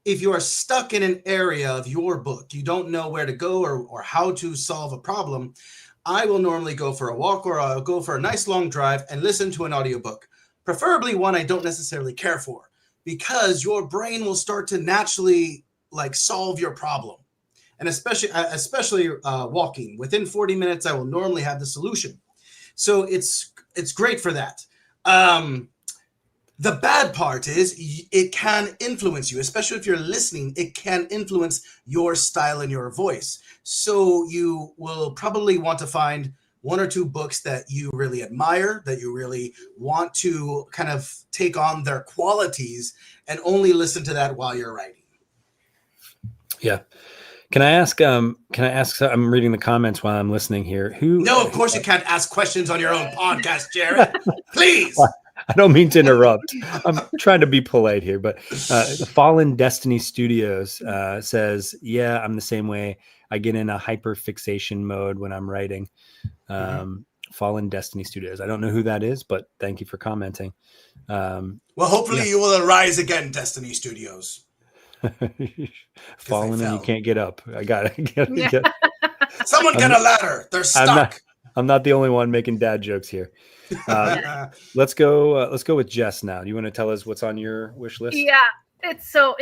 if you are stuck in an area of your book, you don't know where to go or how to solve a problem, I will normally go for a walk or I'll go for a nice long drive and listen to an audiobook. preferably one I don't necessarily care for, because your brain will start to naturally like solve your problem. And especially walking. Within 40 minutes, I will normally have the solution. So it's great for that. The bad part is it can influence you, especially if you're listening. It can influence your style and your voice. So you will probably want to find one or two books that you really admire, that you really want to kind of take on their qualities, and only listen to that while you're writing. Yeah. Can I ask? I'm reading the comments while I'm listening here. No, of course you can't ask questions on your own podcast, Jared. Please. I don't mean to interrupt. I'm trying to be polite here, but Fallen Destiny Studios says, "Yeah, I'm the same way. I get in a hyper fixation mode when I'm writing." Fallen Destiny Studios. I don't know who that is, but thank you for commenting. Well, hopefully you will arise again, Destiny Studios. Fallen and you can't get up. I got it. Someone get a ladder. They're stuck. I'm not the only one making dad jokes here. Let's go with Jess now. Do you want to tell us what's on your wish list? Yeah, it's a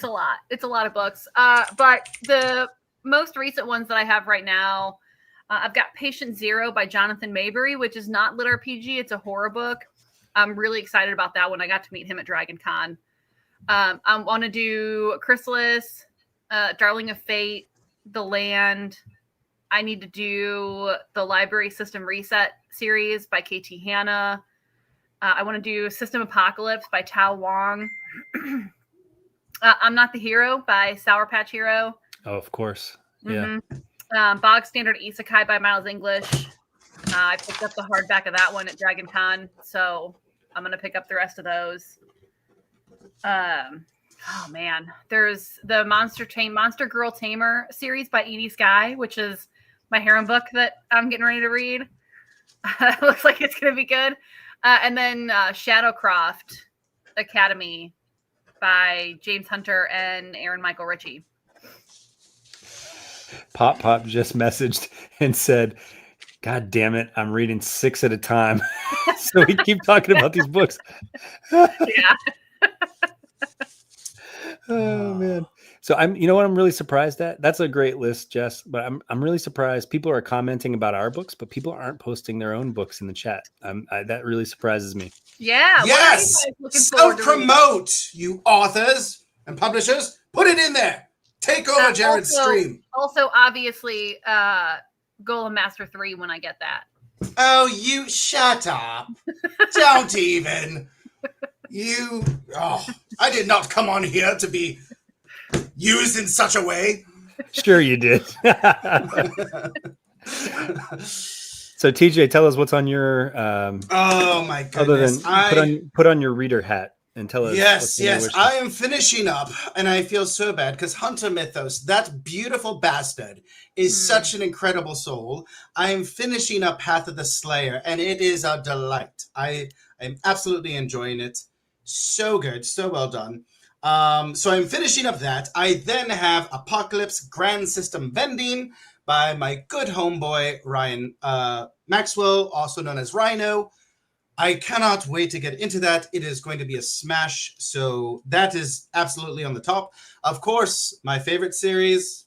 lot. It's a lot of books. But the most recent ones that I have right now, I've got Patient Zero by Jonathan Maberry, which is not LitRPG. It's a horror book. I'm really excited about that one. I got to meet him at Dragon Con. I want to do Chrysalis, Darling of Fate, The Land. I need to do the Library System Reset series by KT Hanna. I want to do System Apocalypse by Tao Wong. I'm Not the Hero by Sour Patch Hero. Oh, of course. Yeah. Bog Standard Isekai by Miles English. I picked up the hardback of that one at Dragon Con, so I'm going to pick up the rest of those. Oh man, there's the Monster Girl Tamer series by Edie Skye, which is my harem book that I'm getting ready to read. It looks like it's going to be good. And then Shadowcroft Academy by James Hunter and Aaron Michael Ritchie. Pop just messaged and said, "God damn it, I'm reading 6 at a time." So we keep talking about these books. Yeah. Oh man. So I'm really surprised at. That's a great list, Jess, but I'm really surprised people are commenting about our books, but people aren't posting their own books in the chat. That really surprises me. Yeah. Yes. Self-promote, you authors and publishers. Put it in there. Take over Jared's stream. Also, obviously, Golem Master 3 when I get that. Oh, you shut up. Don't even. I did not come on here to be used in such a way. Sure you did. So TJ, tell us what's on your oh my goodness. Other than put on your reader hat and tell us. Yes. I am finishing up, and I feel so bad because Hunter Mythos, that beautiful bastard, is such an incredible soul. I am finishing up Path of the Slayer, and it is a delight. I am absolutely enjoying it. So good, so well done. So I'm finishing up that. I then have Apocalypse Grand System Vending by my good homeboy Ryan Maxwell, also known as Rhino. I cannot wait to get into that. It is going to be a smash. So that is absolutely on the top. Of course, my favorite series,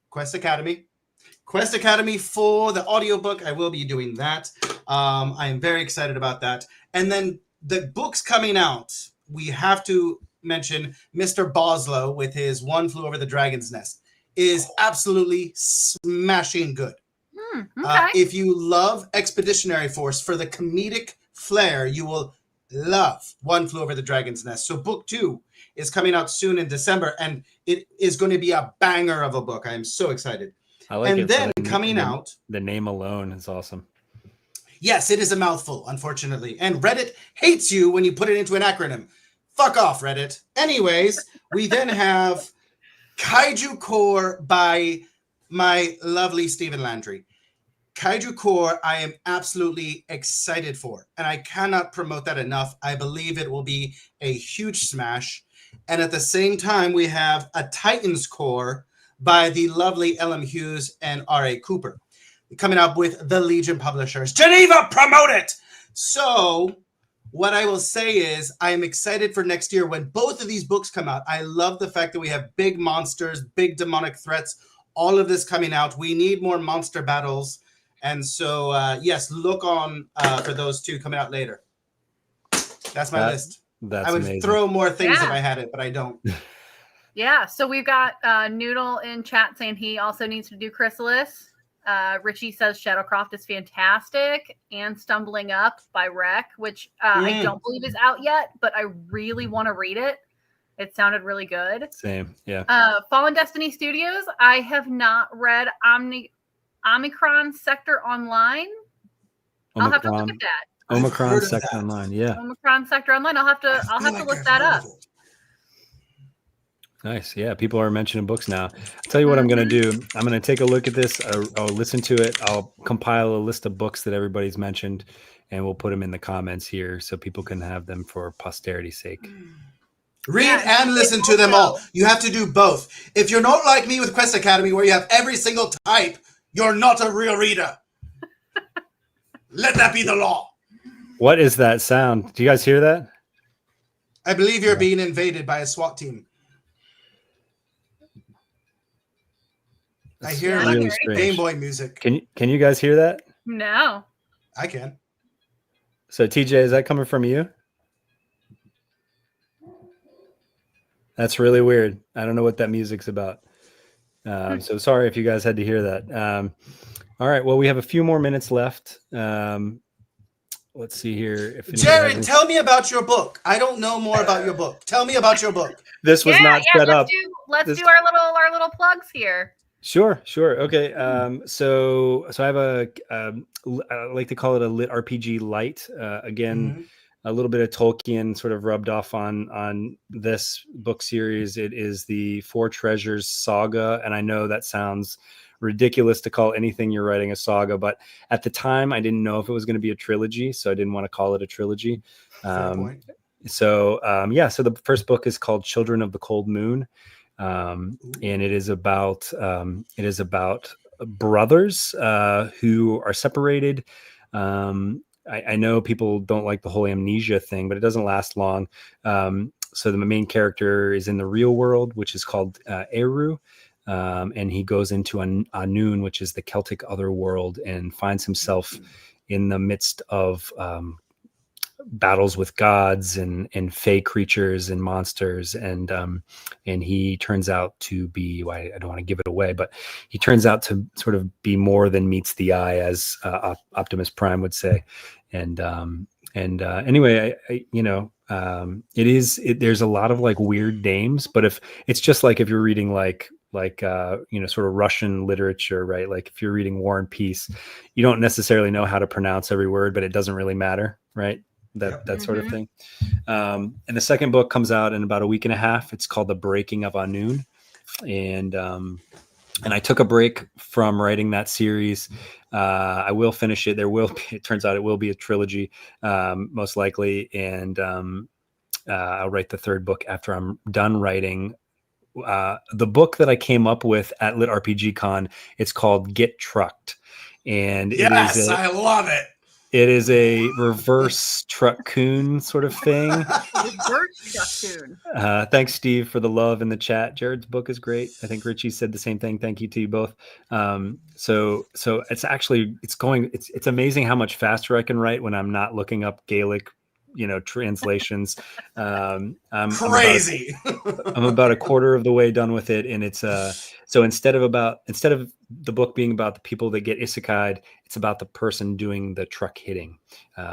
Quest Academy. Quest Academy for the audiobook. I will be doing that. I am very excited about that. And then the books coming out, we have to mention Mr. Boslow with his One Flew Over the Dragon's Nest is absolutely smashing good. Okay. If you love Expeditionary Force for the comedic flair, you will love One Flew Over the Dragon's Nest. So book 2 is coming out soon in December, and it is going to be a banger of a book. I am so excited. I like and it. Then coming out, the name alone is awesome. Yes, it is a mouthful, unfortunately. And Reddit hates you when you put it into an acronym. Fuck off, Reddit. Anyways, we then have Kaiju Core by my lovely Stephen Landry. Kaiju Core, I am absolutely excited for, and I cannot promote that enough. I believe it will be a huge smash. And at the same time, we have a Titans Core by the lovely L.M. Hues and R.A. Cooper, coming up with the Legion Publishers. Geneva, promote it! So what I will say is I am excited for next year when both of these books come out. I love the fact that we have big monsters, big demonic threats, all of this coming out. We need more monster battles. And so, yes, look on for those two coming out later. That's my list. That's I would amazing. throw more things if I had it, but I don't. Yeah, so we've got Noodle in chat saying he also needs to do Chrysalis. Richie says Shadowcroft is fantastic, and Stumbling Up by Rec, which I don't believe is out yet, but I really want to read it. It sounded really good. Same, yeah. Fallen Destiny Studios, I have not read Omicron Sector Online. I'll have to look at that. Omicron Sector Online, yeah. Omicron Sector Online. I'll have to look that up. Nice. Yeah, people are mentioning books now. I'll tell you what I'm going to do. I'm going to take a look at this. I'll listen to it. I'll compile a list of books that everybody's mentioned, and we'll put them in the comments here so people can have them for posterity's sake. Read and listen to them all. You have to do both. If you're not like me with Quest Academy, where you have every single type, you're not a real reader. Let that be the law. What is that sound? Do you guys hear that? I believe you're being invaded by a SWAT team. I hear really Game Boy music. Can you guys hear that? No. I can. So TJ, is that coming from you? That's really weird. I don't know what that music's about. So sorry if you guys had to hear that. All right. Well, we have a few more minutes left. Let's see here. Jared, tell me about your book. I don't know more about your book. Tell me about your book. This was not set up. Let's do our little plugs here. Sure. Okay. So I have I like to call it a LitRPG light. Again, a little bit of Tolkien sort of rubbed off on this book series. It is the Four Treasures saga, and I know that sounds ridiculous to call anything you're writing a saga, but at the time I didn't know if it was going to be a trilogy, so I didn't want to call it a trilogy. So the first book is called Children of the Cold Moon. And it is about brothers who are separated. I know people don't like the whole amnesia thing, but it doesn't last long. So the main character is in the real world, which is called Eru, and he goes into Anun, which is the Celtic otherworld, and finds himself in the midst of battles with gods and fey creatures and monsters, and he turns out to be, I don't want to give it away, but he turns out to sort of be more than meets the eye, as Optimus Prime would say. Anyway, there's a lot of like weird names, but if it's just like if you're reading like sort of Russian literature, right? Like if you're reading War and Peace, you don't necessarily know how to pronounce every word, but it doesn't really matter, right? That sort of thing. And the second book comes out in about a week and a half. It's called The Breaking of Anun. And I took a break from writing that series. I will finish it. It turns out it will be a trilogy, most likely. And I'll write the third book after I'm done writing the book that I came up with at LitRPG Con. It's called Get Trucked. And I love it. It is a reverse Truck-coon sort of thing. Reverse Truck-coon. Thanks, Steve, for the love in the chat. Jared's book is great. I think Richie said the same thing. Thank you to you both. So it's actually it's amazing how much faster I can write when I'm not looking up Gaelic, translations. I'm crazy. I'm about a quarter of the way done with it, and it's so instead of the book being about the people that get isekai'd, it's about the person doing the truck hitting.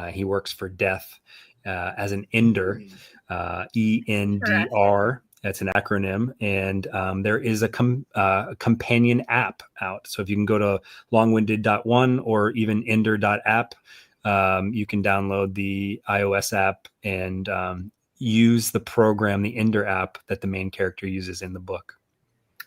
He works for Death as an Ender, ENDR. That's an acronym, and there is a companion app out. So if you can go to longwinded.one or even ender.app, you can download the iOS app and use the program, the Ender app that the main character uses in the book.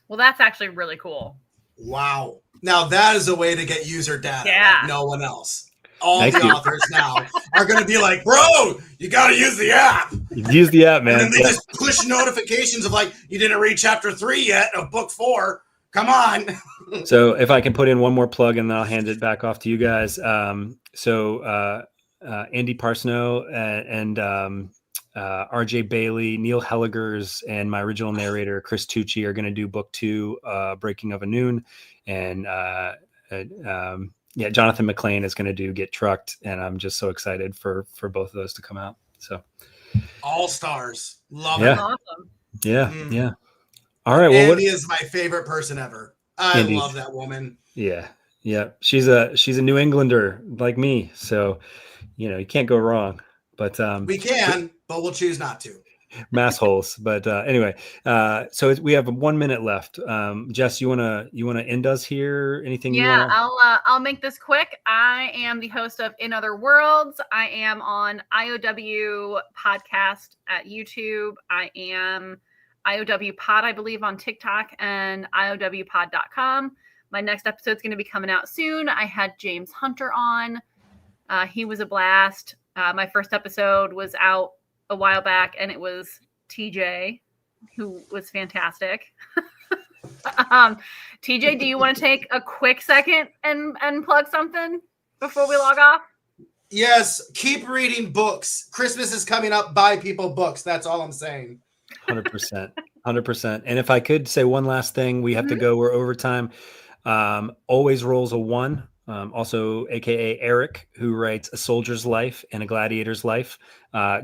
Well, that's actually really cool. Wow. Now that is a way to get user data. Yeah. Like no one else. All the authors now are going to be like, bro, you got to use the app. Use the app, man. And then they just push notifications of like, you didn't read chapter 3 yet of book 4. Come on. So if I can put in one more plug and then I'll hand it back off to you guys. Andy Parsnow and RJ Bailey, Neil Helligers, and my original narrator Chris Tucci are going to do book 2, Breaking of a Noon, and Jonathan McLean is going to do Get Trucked, and I'm just so excited for both of those to come out. So all stars, love Yeah. it. Awesome. yeah, Mm. yeah. All right. Well, Andy is my favorite person ever. I Indeed. love that woman. Yeah. She's a New Englander like me, so you can't go wrong. But We can, but we'll choose not to. mass holes. But anyway, so we have 1 minute left. Jess, you wanna end us here? Anything you Yeah, wanna? I'll make this quick. I am the host of In Other Worlds. I am on IOW podcast at YouTube. I am IOW Pod, I believe, on TikTok and IOWpod.com. My next episode's going to be coming out soon. I had James Hunter on. He was a blast. My first episode was out a while back, and it was TJ, who was fantastic. TJ, do you want to take a quick second and plug something before we log off? Yes, keep reading books. Christmas is coming up. Buy people books. That's all I'm saying. 100%. 100%. And if I could say one last thing, we have to go. We're over time. Always rolls a 1. Also, AKA Eric, who writes A Soldier's Life and A Gladiator's Life,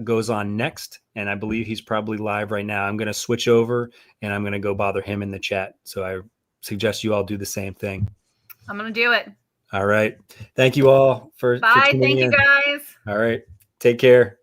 goes on next. And I believe he's probably live right now. I'm going to switch over and I'm going to go bother him in the chat. So I suggest you all do the same thing. I'm going to do it. All right. Thank you all for Bye. tuning Thank you, in. guys. All right. Take care.